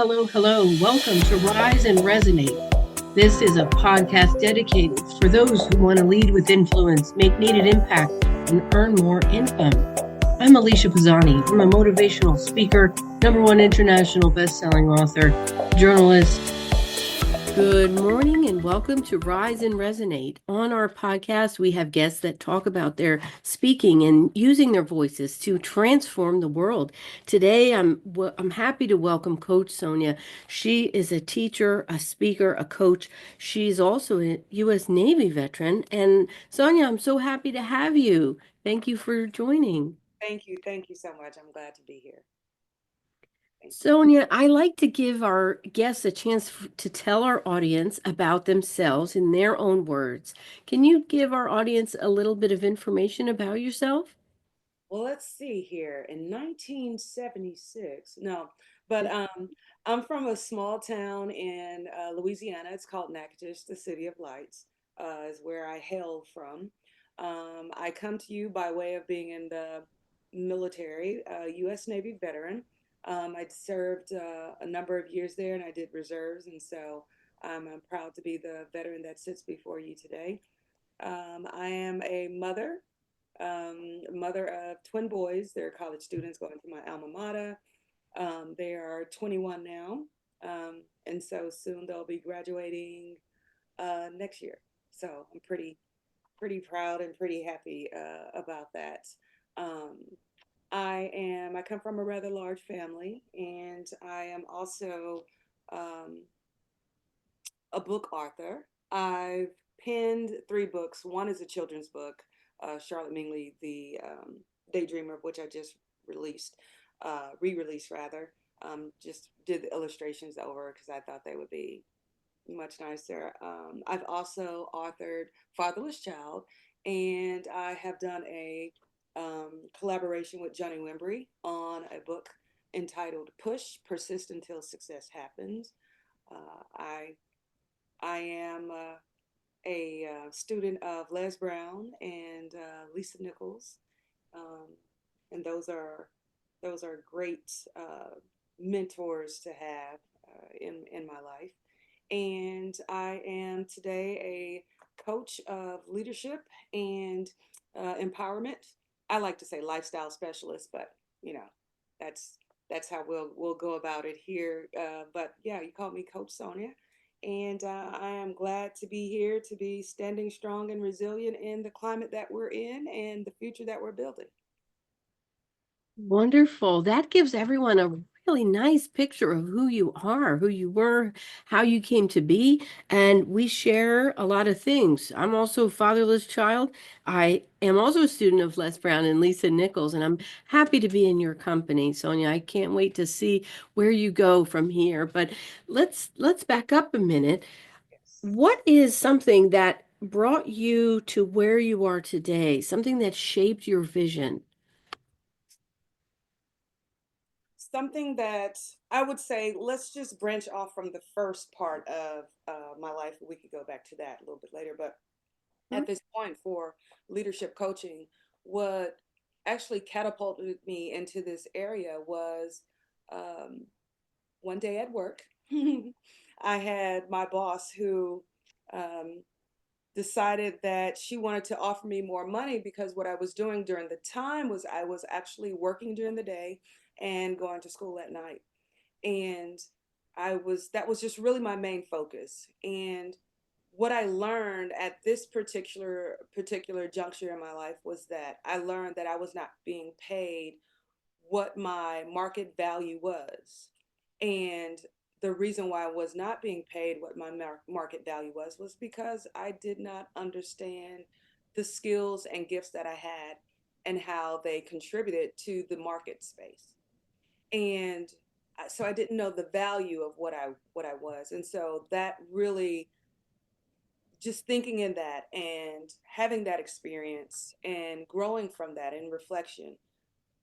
hello. Welcome to Rise and Resonate. This is a podcast dedicated for those who want to lead with influence, make needed impact, and earn more income. I'm Alicia Pisani. I'm a motivational speaker, #1 international best-selling author, journalist. Good morning and welcome to Rise and Resonate. On our podcast, we have guests that talk about their speaking and using their voices to transform the world. Today, I'm happy to welcome Coach Sonia. She is a teacher, a speaker, a coach. She's also a U.S. Navy veteran. And Sonia, I'm so happy to have you. Thank you for joining. Thank you. Thank you so much. I'm glad to be here. Sonia, I like to give our guests a chance to tell our audience about themselves in their own words. Can you give our audience a little bit of information about yourself? Well, let's see here. In 1976, no, but I'm from a small town in Louisiana. It's called Natchitoches, the City of Lights, is where I hail from. I come to you by way of being in the military, U.S. Navy veteran. I served a number of years there and I did reserves, and so I'm proud to be the veteran that sits before you today. I am a mother of twin boys. They're college students going to my alma mater. They are 21 now, and so soon they'll be graduating next year. So I'm pretty proud and pretty happy about that. Um, I come from a rather large family, and I am also um, a book author. I've penned 3 books. One is a children's book, Charlotte Mingley, the Daydreamer, of which I just released, re-released rather. Just did the illustrations over because I thought they would be much nicer. I've also authored Fatherless Child, and I have done a collaboration with Johnny Wimbrey on a book entitled Push, Persist Until Success Happens. I am a student of Les Brown and Lisa Nichols, um, and those are great mentors to have in my life. And I am today a coach of leadership and empowerment. I like to say lifestyle specialist, but you know that's that's how we'll go about it here. But yeah, you call me Coach Sonia, and I am glad to be here to be standing strong and resilient in the climate that we're in and the future that we're building. Wonderful. That gives everyone a really nice picture of who you are, who you were, how you came to be. And we share a lot of things. I'm also a fatherless child. I am also a student of Les Brown and Lisa Nichols, and I'm happy to be in your company, Sonia. I can't wait to see where you go from here. But let's back up a minute. Yes. What is something that brought you to where you are today? Something that shaped your vision? Something that I would say, let's just branch off from the first part of my life. We could go back to that a little bit later, but Hmm? at this point for leadership coaching, what actually catapulted me into this area was um, one day at work, I had my boss who um, decided that she wanted to offer me more money because what I was doing during the time was I was actually working during the day and going to school at night. And that was just really my main focus. And what I learned at this particular juncture in my life was that I learned that I was not being paid what my market value was. And the reason why I was not being paid what my market value was because I did not understand the skills and gifts that I had and how they contributed to the market space. And so I didn't know the value of what I was. And so that really, just thinking in that and having that experience and growing from that in reflection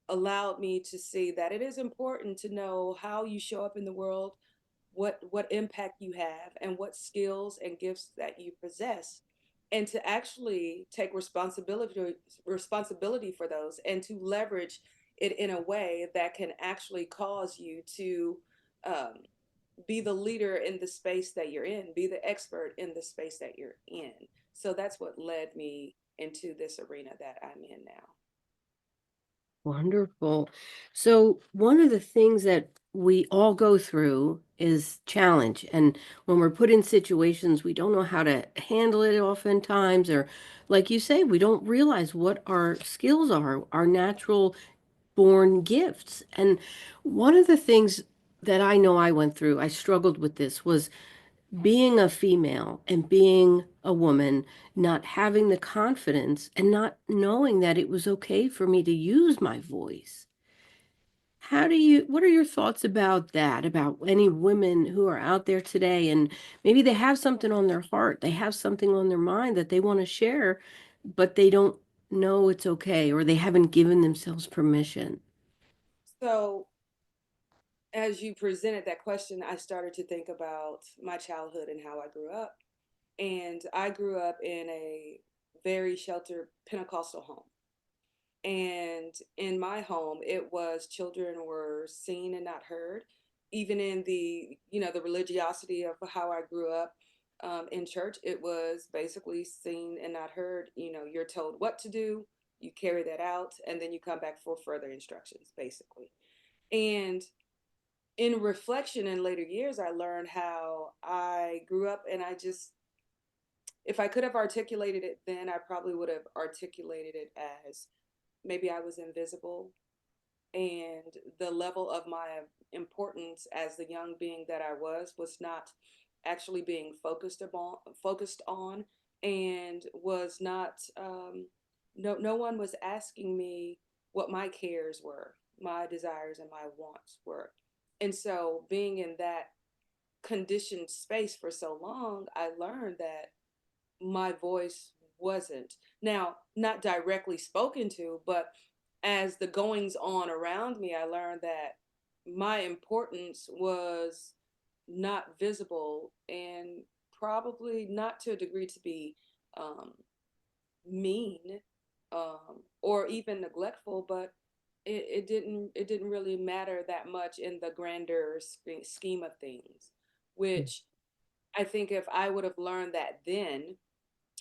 allowed me to see that it is important to know how you show up in the world, what impact you have, and what skills and gifts that you possess, and to actually take responsibility for those and to leverage it in a way that can actually cause you to um, be the leader in the space that you're in, be the expert in the space that you're in. So that's what led me into this arena that I'm in now. Wonderful. So, one of the things that we all go through is challenge. And when we're put in situations, we don't know how to handle it oftentimes, or like you say, we don't realize what our skills are, our natural born gifts. And one of the things that I know I went through, I struggled with this, was being a female and being a woman, not having the confidence and not knowing that it was okay for me to use my voice. What are your thoughts about that? About any women who are out there today and maybe they have something on their heart, they have something on their mind that they want to share, but they don't know it's okay or they haven't given themselves permission. So as you presented that question, I started to think about my childhood and how I grew up. And I grew up in a very sheltered Pentecostal home. And in my home, it was children were seen and not heard. Even in the religiosity of how I grew up in church, it was basically seen and not heard. You're told what to do, you carry that out, and then you come back for further instructions, basically. And in reflection in later years, I learned how I grew up, and if I could have articulated it then, I probably would have articulated it as maybe I was invisible, and the level of my importance as the young being that I was not actually being focused on, and was not no one was asking me what my cares were, my desires and my wants were. And so being in that conditioned space for so long, I learned that my voice wasn't, now not directly spoken to, but as the goings on around me, I learned that my importance was not visible, and probably not to a degree to be um, mean, or even neglectful, but it didn't really matter that much in the grander scheme of things, which I think if I would have learned that then,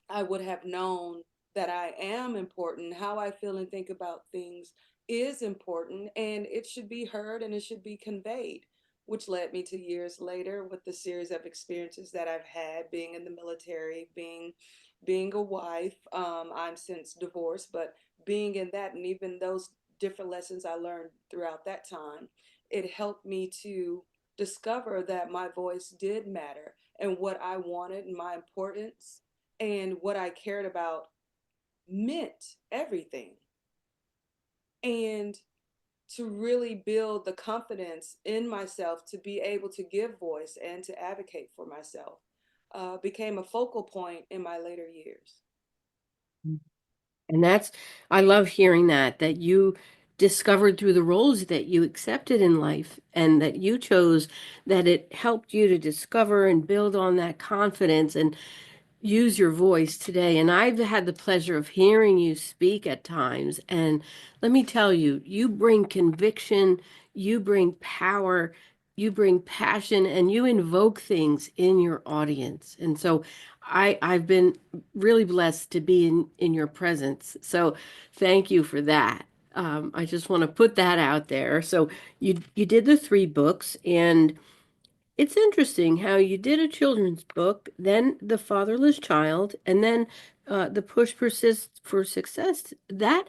I would have known that I am important. How I feel and think about things is important, and it should be heard and it should be conveyed, which led me to years later with the series of experiences that I've had being in the military, being a wife. I'm since divorced, but being in that, and even those different lessons I learned throughout that time, it helped me to discover that my voice did matter, and what I wanted and my importance and what I cared about meant everything. And to really build the confidence in myself to be able to give voice and to advocate for myself became a focal point in my later years. And I love hearing that you discovered through the roles that you accepted in life and that you chose, that it helped you to discover and build on that confidence and use your voice today. And I've had the pleasure of hearing you speak at times. And let me tell you, you bring conviction, you bring power, you bring passion, and you invoke things in your audience. And so I've been really blessed to be in your presence. So thank you for that. I just want to put that out there. So you did the 3 books, and it's interesting how you did a children's book, then The Fatherless Child, and then The Push Persists for Success. That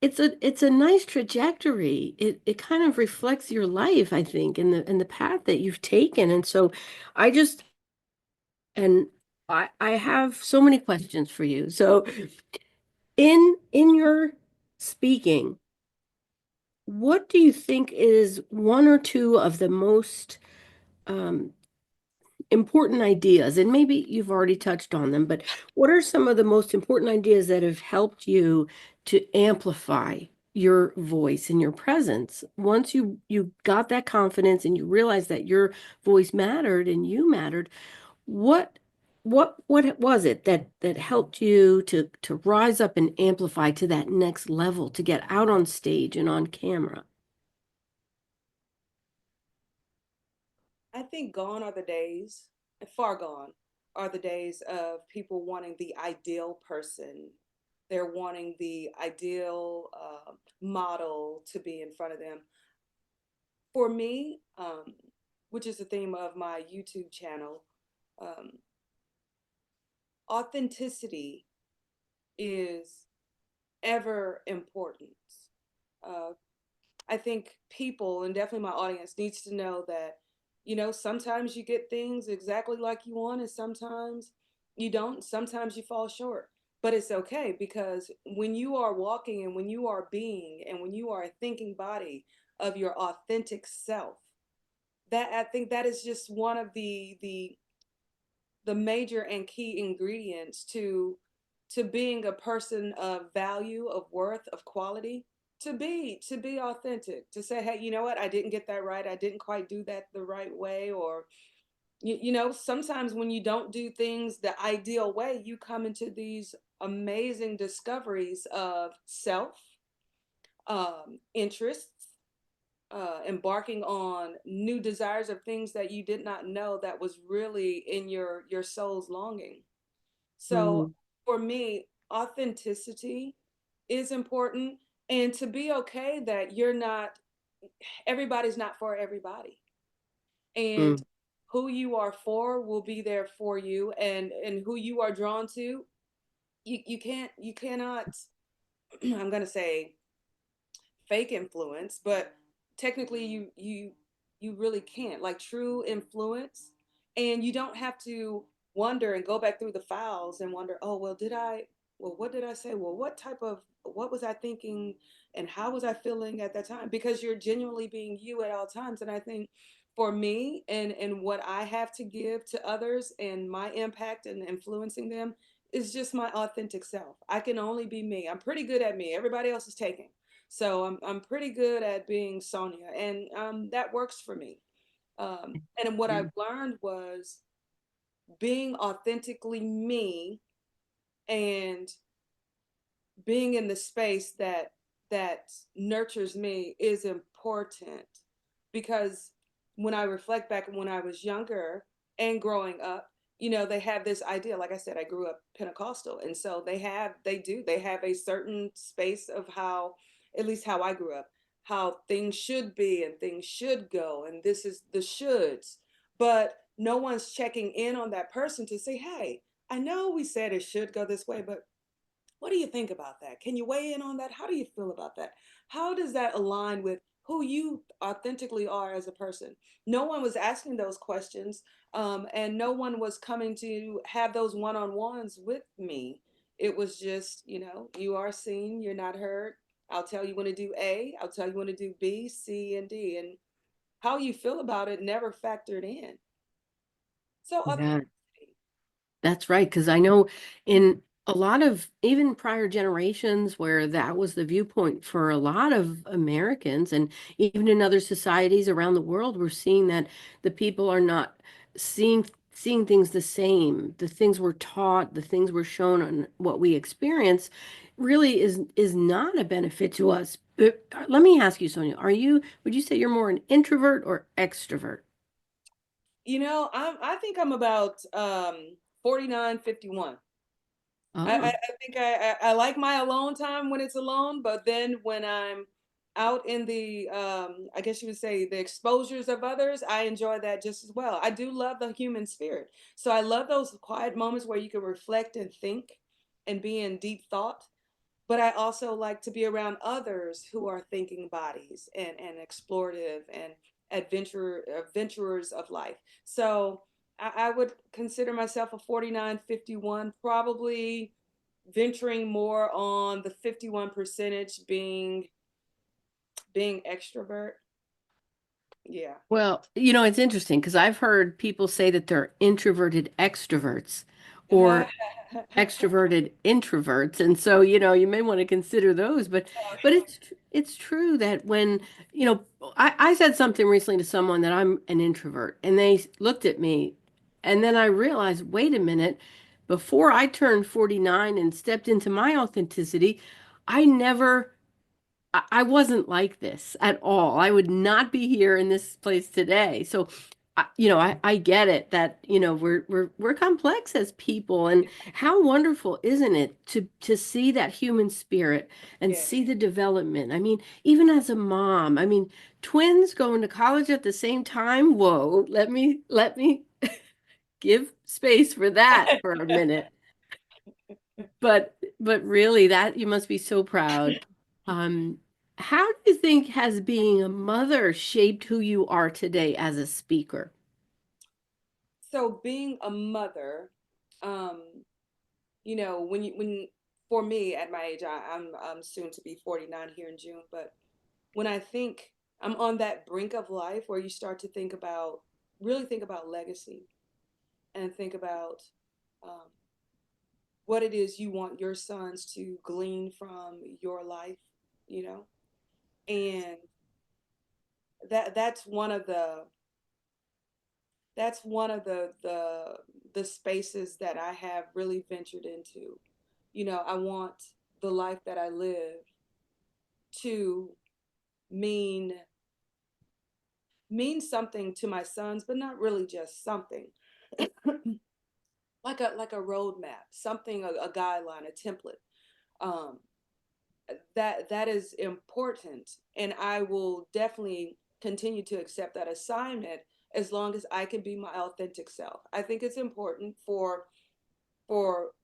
it's a nice trajectory. It kind of reflects your life, I think, in the path that you've taken. And so I just and I have so many questions for you. So in your speaking, what do you think is one or two of the most um, important ideas, and maybe you've already touched on them, but what are some of the most important ideas that have helped you to amplify your voice and your presence once you got that confidence and you realized that your voice mattered and you mattered? What was it that helped you to rise up and amplify to that next level, to get out on stage and on camera? I think gone are the days, far gone are the days of people wanting the ideal person. They're wanting the ideal model to be in front of them. For me, which is the theme of my YouTube channel, um, authenticity is ever important. Uh, I think people, and definitely my audience, needs to know that, sometimes you get things exactly like you want, and sometimes you don't. Sometimes you fall short. But it's okay, because when you are walking and when you are being and when you are a thinking body of your authentic self, that I think that is just one of the major and key ingredients to being a person of value, of worth, of quality, to be authentic, to say, hey, you know what, I didn't get that right, I didn't quite do that the right way, or sometimes when you don't do things the ideal way, you come into these amazing discoveries of self, interests, embarking on new desires of things that you did not know that was really in your soul's longing. So Mm, for me, authenticity is important, and to be okay that you're not, everybody's not for everybody. And mm, who you are for will be there for you, and who you are drawn to, you cannot I'm going to say fake influence, but technically you really can't. Like true influence, and you don't have to wonder and go back through the files and wonder, oh well, what did I say? Well, what was I thinking, and how was I feeling at that time? Because you're genuinely being you at all times. And I think for me, and what I have to give to others and my impact and influencing them is just my authentic self. I can only be me. I'm pretty good at me. Everybody else is taken. So I'm pretty good at being Sonia, and that works for me. And what I've mm. learned was being authentically me, and being in the space that nurtures me is important, because when I reflect back when I was younger and growing up, they have this idea. Like I said, I grew up Pentecostal, and so they have a certain space of how, at least how I grew up, how things should be and things should go, and this is the shoulds. But no one's checking in on that person to say, hey, I know we said it should go this way, but what do you think about that? Can you weigh in on that? How do you feel about that? How does that align with who you authentically are as a person? No one was asking those questions, and no one was coming to have those one on ones with me. It was just, you are seen, you're not heard. I'll tell you when to do A, I'll tell you when to do B, C, and D. And how you feel about it never factored in. So, Yeah. authenticity. That's right, because I know in a lot of even prior generations where that was the viewpoint for a lot of Americans, and even in other societies around the world, we're seeing that the people are not seeing things the same. The things we're taught, the things we're shown, and what we experience really is not a benefit to us. But let me ask you, Sonia, would you say you're more an introvert or extrovert? I think I'm about 49, 51. I Oh. think I like my alone time when it's alone, but then when I'm out in the, I guess you would say, the exposures of others, I enjoy that just as well. I do love the human spirit. So I love those quiet moments where you can reflect and think and be in deep thought. But I also like to be around others who are thinking bodies and explorative and adventurers of life. So I would consider myself a 49, 51, probably venturing more on the 51 percentage being extrovert. Yeah. Well, it's interesting because I've heard people say that they're introverted extroverts or extroverted introverts. And so, you may want to consider those, but it's true that when, I said something recently to someone that I'm an introvert, and they looked at me, and then I realized, wait a minute, before I turned 49 and stepped into my authenticity, I never I wasn't like this at all. I would not be here in this place today. So I get it that, we're complex as people, and how wonderful, isn't it, to see that human spirit and Yes. see the development. I mean, even as a mom, I mean, twins going to college at the same time. Whoa, let me give space for that for a minute. But really, that you must be so proud. Um, how do you think has being a mother shaped who you are today as a speaker? So being a mother, um, when for me at my age, I'm soon to be 49 here in June, but when I think I'm on that brink of life where you start to really think about legacy and think about um, what it is you want your sons to glean from your life, you know, and that's one of the spaces that I have really ventured into. I want the life that I live to mean mean something to my sons, but not really just something. Like a roadmap, something, a guideline, a template. Um, that is important, and I will definitely continue to accept that assignment as long as I can be my authentic self. I think it's important for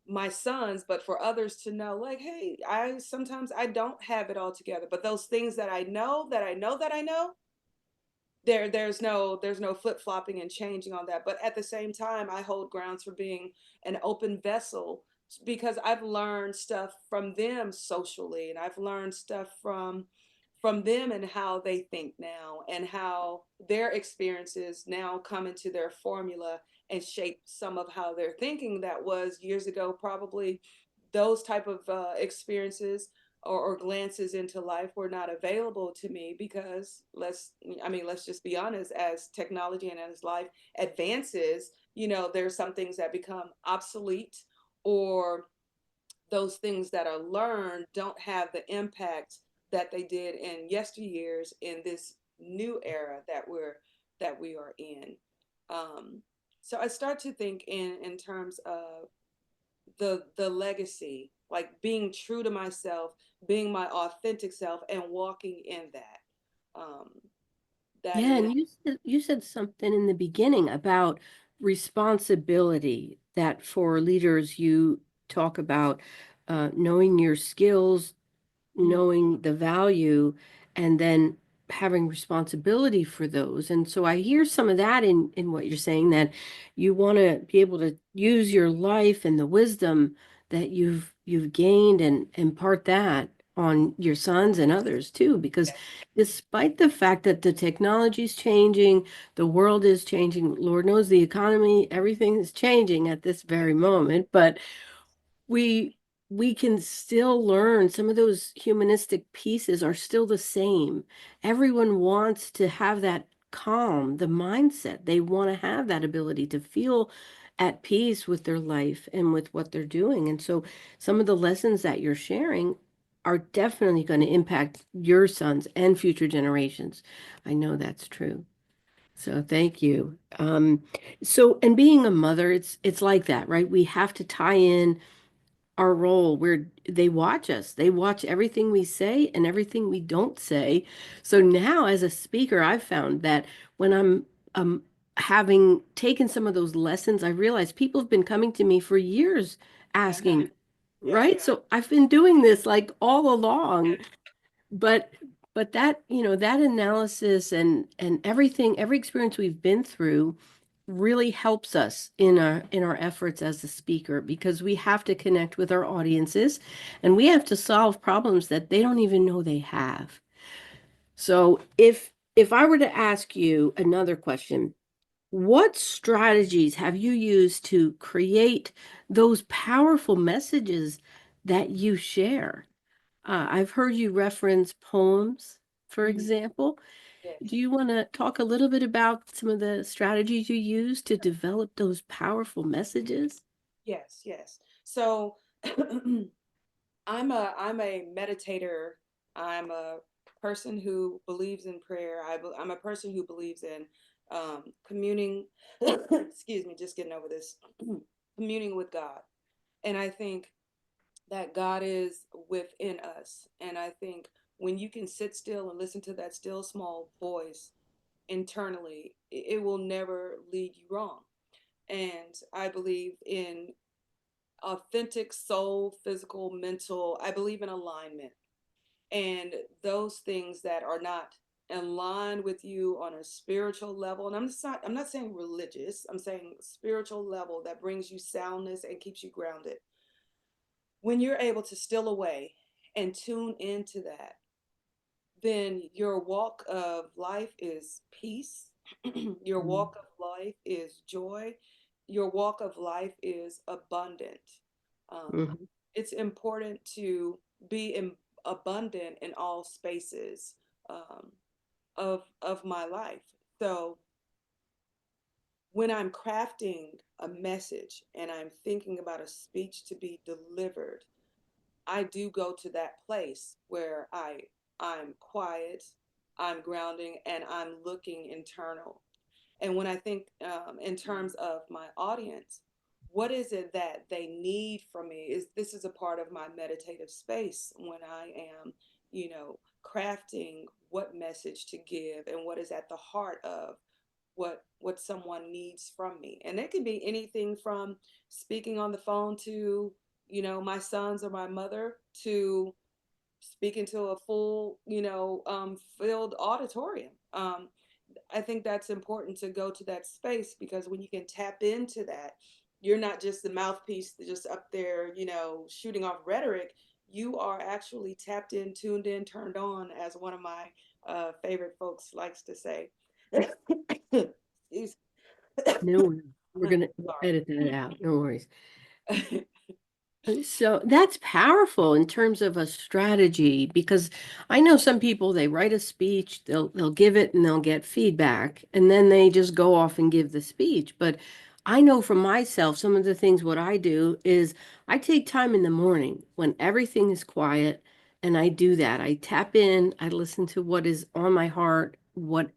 my sons, but for others to know, like, hey, I sometimes I don't have it all together, but those things that I know that I know that I know, there's no flip-flopping and changing on that. But at the same time, I hold grounds for being an open vessel because I've learned stuff from them socially, and I've learned stuff from them and how they think now, and how their experiences now come into their formula and shape some of how they're thinking that was years ago probably those type of experiences or glances into life were not available to me because let's just be honest, as technology and as life advances, there's some things that become obsolete, or those things that are learned don't have the impact that they did in yesteryears in this new era that we are in. um, so I start to think in terms of the legacy, like being true to myself, being my authentic self, and walking in that. Um, that Yeah, is and you said something in the beginning about responsibility, that for leaders you talk about knowing your skills, mhm, knowing the value, and then having responsibility for those. And so I hear some of that in what you're saying, that you want to be able to use your life and the wisdom that you've gained and impart that on your sons and others too, because despite the fact that the technology is changing, the world is changing, Lord knows the economy, everything is changing at this very moment, but we we can still learn. Some of those humanistic pieces are still the same. Everyone wants to have that calm, the mindset. They want to have that ability to feel at peace with their life and with what they're doing. And so some of the lessons that you're sharing are definitely going to impact your sons and future generations. I know that's true. So thank you. And being a mother, it's like that, right? We have to tie in our role where they watch us. They watch everything we say and everything we don't say. So now, as a speaker, I've found that when I'm having taken some of those lessons, I realize people have been coming to me for years asking, yeah. right? So I've been doing this like all along, but that analysis and everything, every experience we've been through really helps us in our efforts as a speaker, because we have to connect with our audiences and we have to solve problems that they don't even know they have. So if I were to ask you another question, what strategies have you used to create those powerful messages that you share? I've heard you reference poems, for Mhm, example. Do yes. you want to talk a little bit about some of the strategies you use to develop those powerful messages? Yes, yes. So I'm a meditator. I'm a person who believes in prayer. I'm a person who believes in communing, excuse me, just getting over this, communing with God. And I think that God is within us. And I think when you can sit still and listen to that still small voice internally, it will never lead you wrong. And I believe in authentic soul, physical, mental. I believe in alignment. And those things that are not in line with you on a spiritual level, and I'm not saying religious, I'm saying spiritual level that brings you soundness and keeps you grounded. When you're able to still away and tune into that, then your walk of life is peace. Your Mm-hmm. walk of life is joy. Your walk of life is abundant. Um, Mm-hmm. it's important to be abundant in all spaces um, of my life. So when I'm crafting a message and I'm thinking about a speech to be delivered, I do go to that place where I'm quiet, I'm grounding, and I'm looking internal. And when I think in terms of my audience, what is it that they need from me? Is this is a part of my meditative space when I am, crafting what message to give and what is at the heart of what someone needs from me. And it can be anything from speaking on the phone to, my sons or my mother, to speaking to a full, filled auditorium. I think that's important to go to that space, because when you can tap into that, you're not just the mouthpiece just up there, shooting off rhetoric. You are actually tapped in, tuned in, turned on, as one of my favorite folks likes to say. Excuse No worries. We're me. gonna edit that out. No worries. Sorry. So that's powerful in terms of a strategy, because I know some people, they write a speech, they'll give it and they'll get feedback and then they just go off and give the speech. But I know for myself, some of the things what I do is I take time in the morning when everything is quiet, and I do that. I tap in, I listen to what is on my heart, what,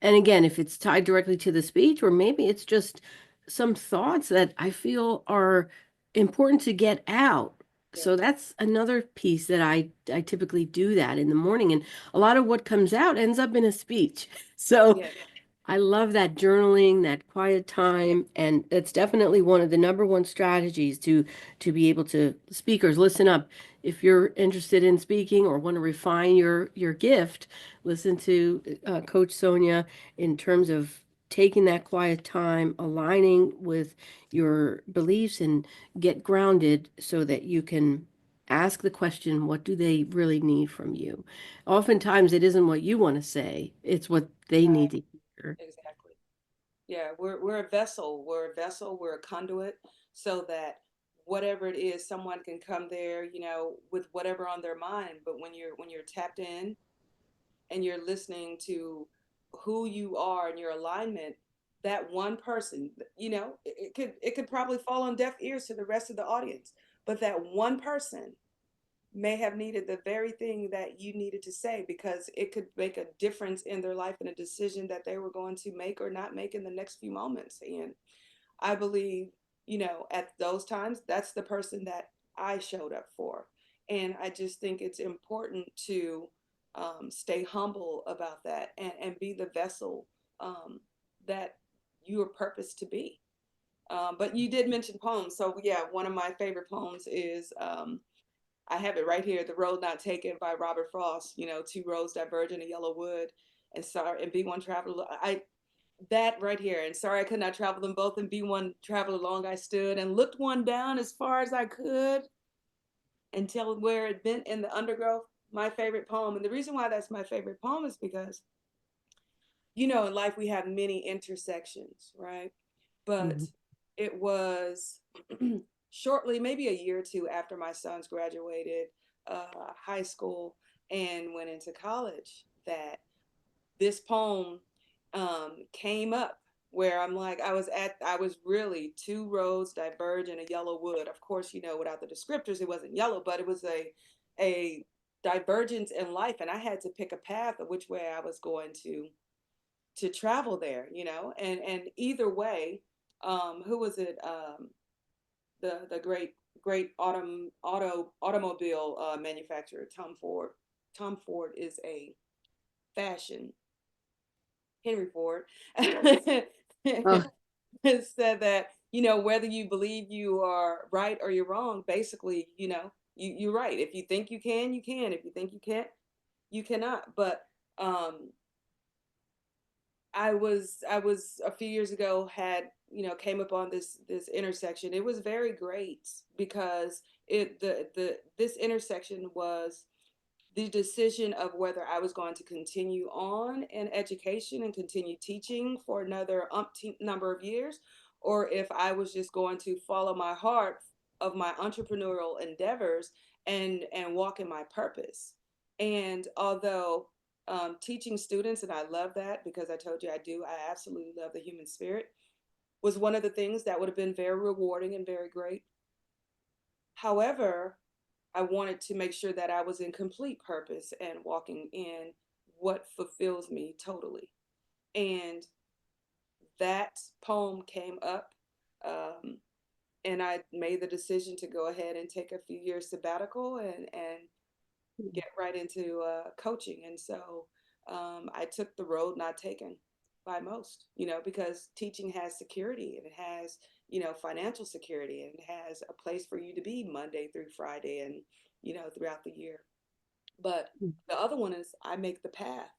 and again, if it's tied directly to the speech, or maybe it's just some thoughts that I feel are important to get out. Yeah, So that's another piece that I typically do that in the morning. And a lot of what comes out ends up in a speech. So yeah, I love that journaling, that quiet time, and it's definitely one of the number one strategies to be able to speakers listen up. If you're interested in speaking or want to refine your gift, listen to Coach Sonia in terms of taking that quiet time, aligning with your beliefs, and get grounded so that you can ask the question, what do they really need from you? Oftentimes, it isn't what you want to say; it's what they right, need to hear. exactly. Yeah, we're a vessel. We're a vessel. We're a conduit, so that whatever it is, someone can come there, with whatever on their mind. But when you're tapped in and you're listening to who you are and your alignment, that one person, it could probably fall on deaf ears to the rest of the audience, but that one person may have needed the very thing that you needed to say, because it could make a difference in their life and a decision that they were going to make or not make in the next few moments. And I believe, at those times, that's the person that I showed up for. And I just think it's important to stay humble about that, and be the vessel that you are purposed to be. But you did mention poems. So, yeah, one of my favorite poems is I have it right here, The Road Not Taken by Robert Frost. Two roads diverge in a yellow wood, and sorry, and be one traveler. That right here, and sorry I could not travel them both, and be one traveler long I stood, and looked one down as far as I could until where it bent in the undergrowth. My favorite poem. And the reason why that's my favorite poem is because, in life we have many intersections, right? But Mhm. it was shortly, maybe a year or two after my sons graduated high school and went into college, that this poem came up, where I'm like, I was really two roads diverge in a yellow wood. Of course, without the descriptors, it wasn't yellow, but it was a divergence in life, and I had to pick a path of which way I was going to to travel there, and either way, who was it? The great automobile manufacturer, Tom Ford. Tom Ford is a fashion Henry Ford Oh, said that, whether you believe you are right or you're wrong, basically, you're right. If you think you can, you can. If you think you can't, you cannot. But um, I was a few years ago had, came upon this intersection. It was very great because this intersection was the decision of whether I was going to continue on in education and continue teaching for another umpteen number of years, or if I was just going to follow my heart of my entrepreneurial endeavors and walk in my purpose. And although teaching students, and I love that because I told you I do, I absolutely love the human spirit, was one of the things that would have been very rewarding and very great. However, I wanted to make sure that I was in complete purpose and walking in what fulfills me totally. And that poem came up, um, and I made the decision to go ahead and take a few years sabbatical and get right into coaching. And so I took the road not taken by most, because teaching has security and it has, financial security, and it has a place for you to be Monday through Friday and, throughout the year. But the other one is I make the path,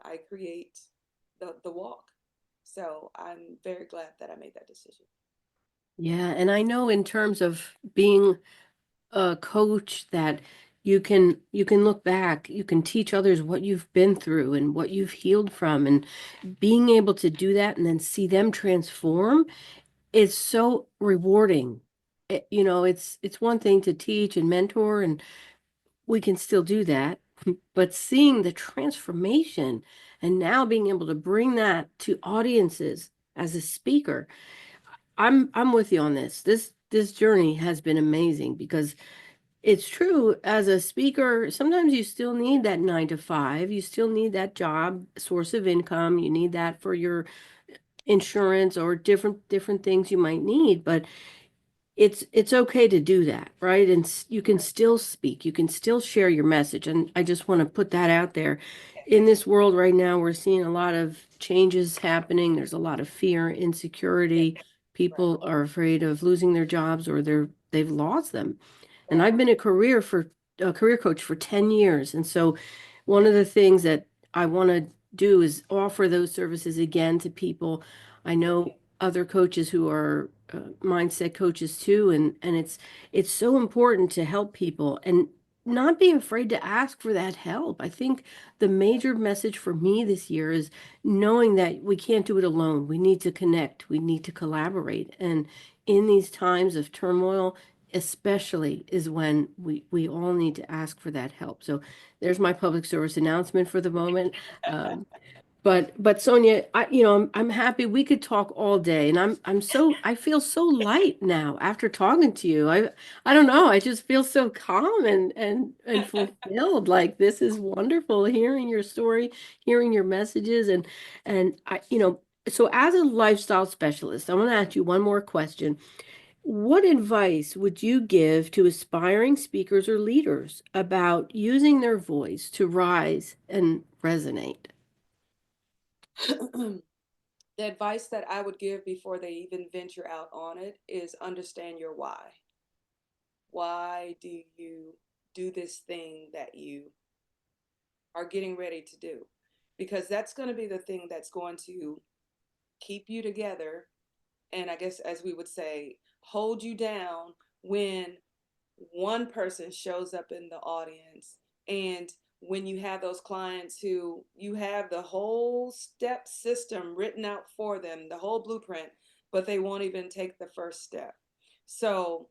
I create the walk. So I'm very glad that I made that decision. yeah. And I know in terms of being a coach that you can look back, you can teach others what you've been through and what you've healed from, and being able to do that and then see them transform is so rewarding. It's one thing to teach and mentor, and we can still do that, but seeing the transformation and now being able to bring that to audiences as a speaker, I'm with you on this. This journey has been amazing because it's true, as a speaker, sometimes you still need that 9 to 5. You still need that job source of income. You need that for your insurance or different things you might need, but it's okay to do that, right? And you can still speak, you can still share your message. And I just want to put that out there. In this world right now, we're seeing a lot of changes happening. There's a lot of fear, insecurity. Right, People are afraid of losing their jobs, or they've lost them. And right, I've been a career coach for 10 years. And so one of the things that I want to do is offer those services again to people. I know other coaches who are mindset coaches too, and it's so important to help people and not be afraid to ask for that help. I think the major message for me this year is knowing that we can't do it alone. We need to connect, we need to collaborate. And in these times of turmoil, especially, is when we all need to ask for that help. So there's my public service announcement for the moment. Um, but Sonia, I'm happy we could talk all day, and I feel so light now after talking to you. I don't know, I just feel so calm and fulfilled. Like, this is wonderful hearing your story, hearing your messages, and so as a lifestyle specialist, I want to ask you one more question. What advice would you give to aspiring speakers or leaders about using their voice to rise and resonate? the advice that I would give before they even venture out on it is understand your why. Why do you do this thing that you are getting ready to do? Because that's going to be the thing that's going to keep you together, and I guess, as we would say, hold you down when one person shows up in the audience, and when you have those clients who you have the whole step system written out for them, the whole blueprint, but they won't even take the first step. So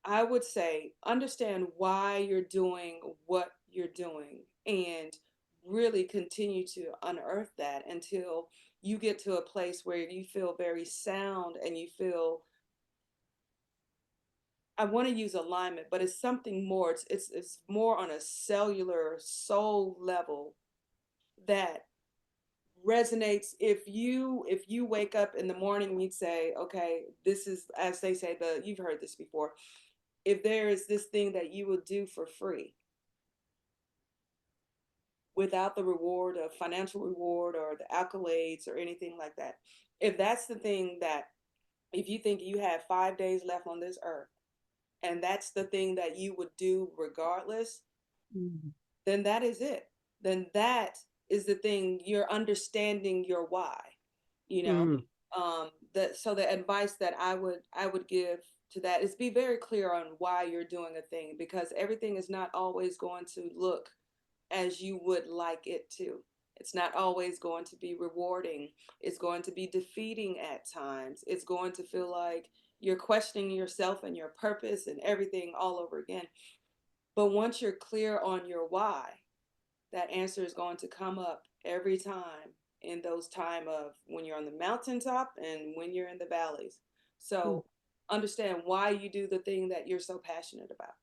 I would say understand why you're doing what you're doing, and really continue to unearth that until you get to a place where you feel very sound and you feel, I want to use alignment, but it's something more. It's more on a cellular soul level that resonates. If you wake up in the morning and you'd say, okay, this is, as they say, the you've heard this before, if there is this thing that you would do for free without the reward of financial reward or the accolades or anything like that, if that's the thing that, if you think you have 5 days left on this earth and that's the thing that you would do regardless, Mm. then that is it. Then that is the thing. You're understanding your why, you know. Mm. So the advice that I would give to that is be very clear on why you're doing a thing, because everything is not always going to look as you would like it to. It's not always going to be rewarding. It's going to be defeating at times. It's going to feel like you're questioning yourself and your purpose and everything all over again. But once you're clear on your why, that answer is going to come up every time, in those time of when you're on the mountaintop and when you're in the valleys. Mm. So understand why you do the thing that you're so passionate about.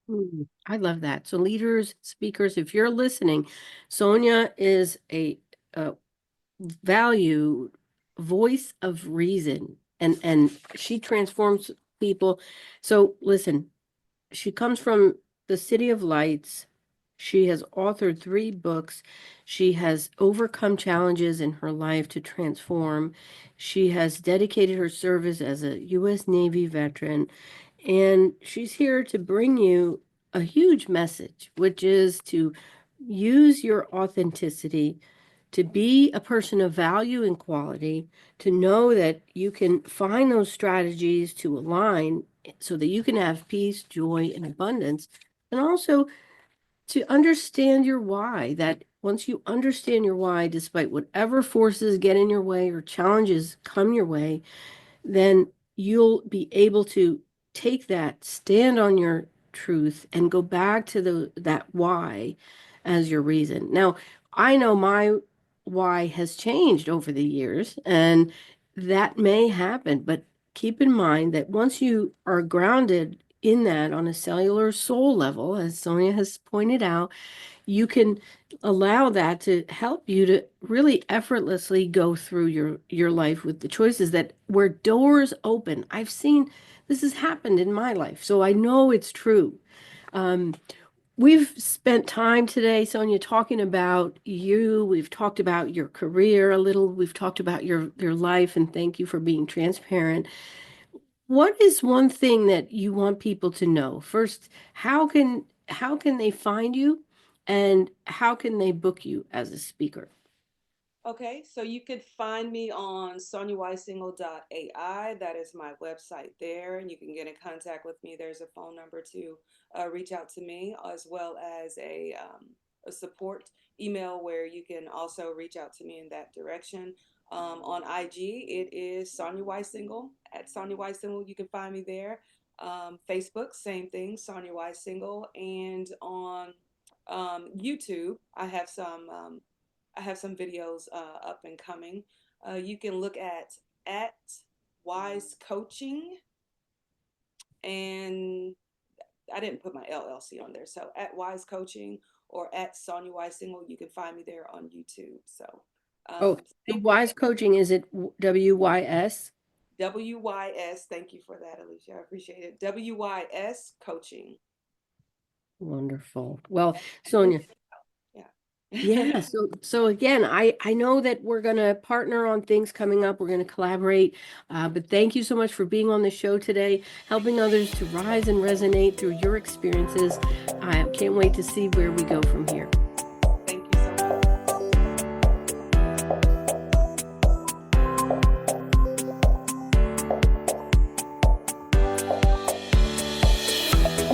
Mm. I love that. So leaders, speakers, if you're listening, Sonia is a value voice of reason, and she transforms people. So listen, she comes from the City of Lights. She has authored 3 books. She has overcome challenges in her life to transform. She has dedicated her service as a U.S. Navy veteran. And she's here to bring you a huge message, which is to use your authenticity, to be a person of value and quality, to know that you can find those strategies to align so that you can have peace, joy, and abundance, and also to understand your why. That once you understand your why, despite whatever forces get in your way or challenges come your way, then you'll be able to take that, stand on your truth, and go back to that why as your reason. Now, I know my why has changed over the years, and that may happen, but keep in mind that once you are grounded in that on a cellular soul level, as Sonia has pointed out, you can allow that to help you to really effortlessly go through your life with the choices that where doors open. I've seen this has happened in my life, so I know it's true. um, we've spent time today, Sonia, talking about you. We've talked about your career a little. We've talked about your life, and thank you for being transparent. What is one thing that you want people to know? First, how can they find you, and how can they book you as a speaker? Okay, so you could find me on soniawysingle.ai. That is my website there, and you can get in contact with me. There's a phone number to reach out to me, as well as a support email where you can also reach out to me in that direction. On IG, it is Sonia Wysingle, at Sonia Wysingle. You can find me there. Facebook, same thing, Sonia Wysingle, and on YouTube, I have some videos up and coming. You can look at Wise Coaching, and I didn't put my LLC on there. So at Wise Coaching or at Sonia Wise Single, you can find me there on YouTube. So Oh, the same thing. Wise Coaching, is it WYS? WYS. Thank you for that, Alicia. I appreciate it. WYS Coaching. Wonderful. Well, And Sonia, yeah. yeah, so again, I know that we're going to partner on things coming up. We're going to collaborate. But thank you so much for being on the show today, helping others to rise and resonate through your experiences. I can't wait to see where we go from here.